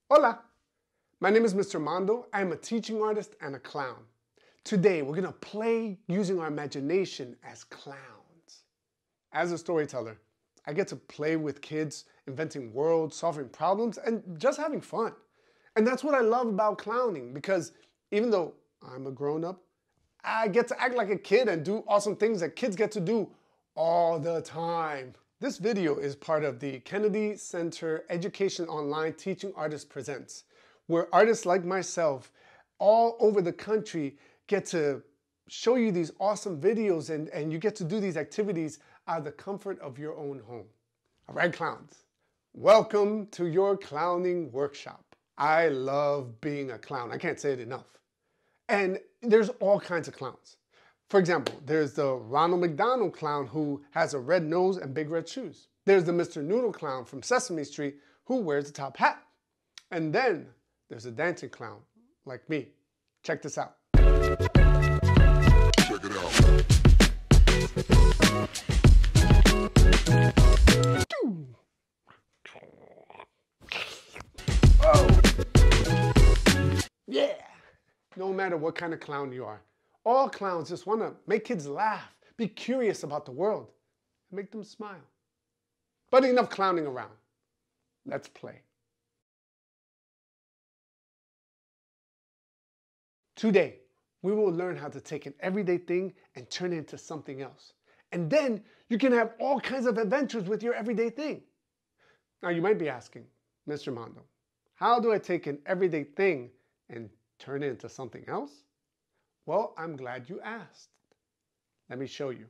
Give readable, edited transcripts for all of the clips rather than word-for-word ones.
Hola, my name is Mr. Mondo. I am a teaching artist and a clown. Today, we're gonna play using our imagination as clowns. As a storyteller, I get to play with kids, inventing worlds, solving problems, and just having fun. And that's what I love about clowning, because even though I'm a grown-up, I get to act like a kid and do awesome things that kids get to do all the time. This video is part of the Kennedy Center Education Online Teaching Artists Presents, where artists like myself all over the country get to show you these awesome videos and you get to do these activities out of the comfort of your own home. All right, clowns, welcome to your clowning workshop. I love being a clown. I can't say it enough. And there's all kinds of clowns. For example, there's the Ronald McDonald clown who has a red nose and big red shoes. There's the Mr. Noodle clown from Sesame Street who wears the top hat. And then there's a dancing clown like me. Check this out. Check it out. Oh. Yeah. No matter what kind of clown you are, all clowns just want to make kids laugh, be curious about the world, and make them smile. But enough clowning around. Let's play. Today, we will learn how to take an everyday thing and turn it into something else. And then you can have all kinds of adventures with your everyday thing. Now you might be asking, Mr. Mondo, how do I take an everyday thing and turn it into something else? Well, I'm glad you asked. Let me show you.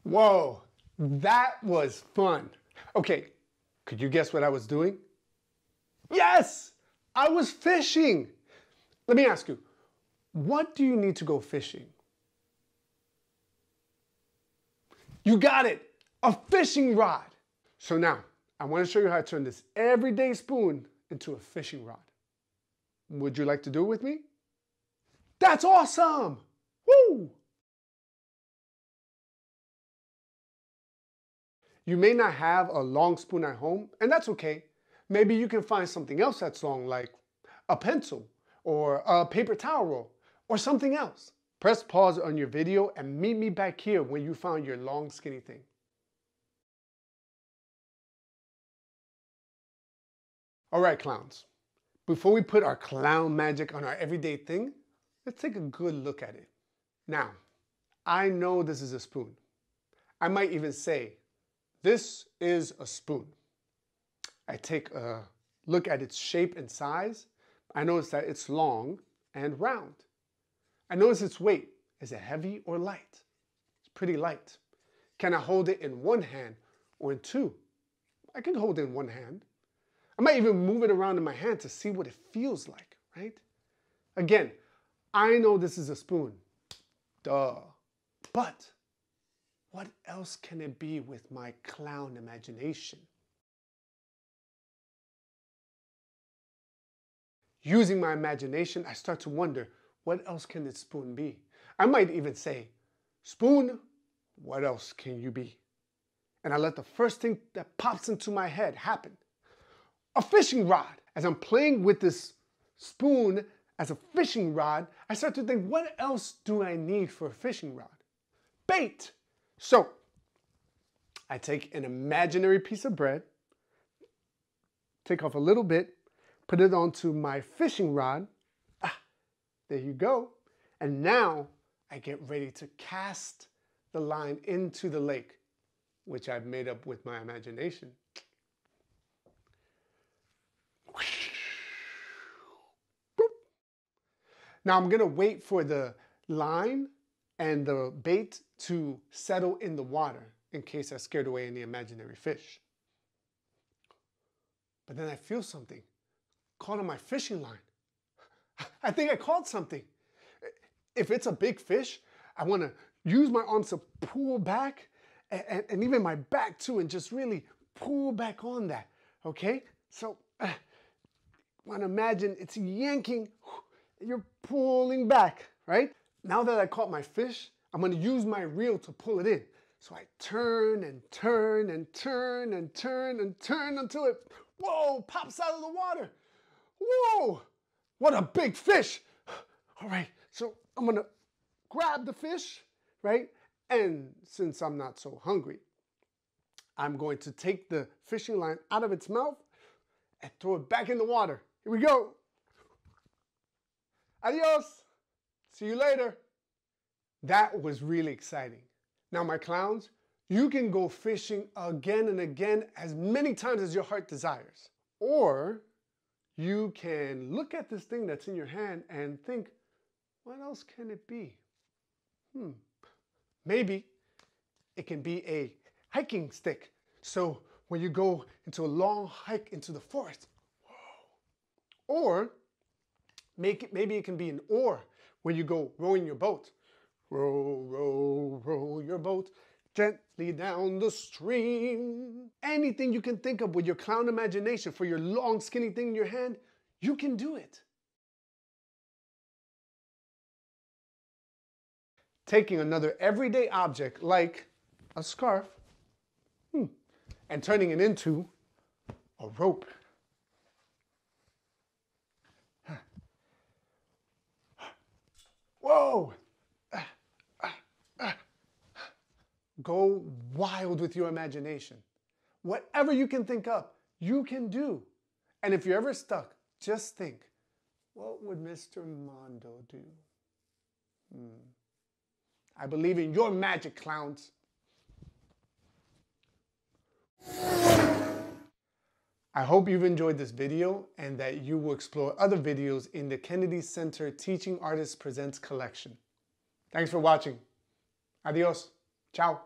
Whoa, that was fun. Okay, could you guess what I was doing? Yes, I was fishing. Let me ask you, what do you need to go fishing? You got it, a fishing rod. So now, I want to show you how to turn this everyday spoon into a fishing rod. Would you like to do it with me? That's awesome! Woo! You may not have a long spoon at home, and that's okay. Maybe you can find something else that's long, like a pencil, or a paper towel roll, or something else. Press pause on your video and meet me back here when you found your long skinny thing. All right, clowns. Before we put our clown magic on our everyday thing, let's take a good look at it. Now, I know this is a spoon. I might even say, this is a spoon. I take a look at its shape and size. I notice that it's long and round. I notice its weight. Is it heavy or light? It's pretty light. Can I hold it in one hand or in two? I can hold it in one hand. I might even move it around in my hand to see what it feels like, right? Again, I know this is a spoon. Duh. But what else can it be with my clown imagination? Using my imagination, I start to wonder, what else can this spoon be? I might even say, spoon, what else can you be? And I let the first thing that pops into my head happen. A fishing rod. As I'm playing with this spoon as a fishing rod, I start to think, what else do I need for a fishing rod? Bait. So, I take an imaginary piece of bread, take off a little bit, put it onto my fishing rod. There you go. And now I get ready to cast the line into the lake, which I've made up with my imagination. Now I'm gonna wait for the line and the bait to settle in the water in case I scared away any imaginary fish. But then I feel something caught on my fishing line. I think I caught something. If it's a big fish, I want to use my arms to pull back and even my back too, and just really pull back on that, okay? So want to imagine it's yanking, you're pulling back, right? Now that I caught my fish, I'm going to use my reel to pull it in. So I turn and turn and turn and turn and turn until it, whoa, pops out of the water. Whoa, what a big fish. All right, so I'm gonna grab the fish, right? And since I'm not so hungry, I'm going to take the fishing line out of its mouth and throw it back in the water. Here we go. Adios. See you later. That was really exciting. Now, my clowns, you can go fishing again and again as many times as your heart desires. Or you can look at this thing that's in your hand and think, what else can it be? Maybe it can be a hiking stick. So when you go into a long hike into the forest, whoa. Or maybe it can be an oar when you go rowing your boat. Row, row, row your boat gently down the stream. Anything you can think of with your clown imagination for your long skinny thing in your hand, you can do it. Taking another everyday object like a scarf and turning it into a rope. Whoa! Go wild with your imagination. Whatever you can think of, you can do. And if you're ever stuck, just think, what would Mr. Mondo do? I believe in your magic, clowns. I hope you've enjoyed this video and that you will explore other videos in the Kennedy Center Teaching Artists Presents collection. Thanks for watching. Adios. Ciao.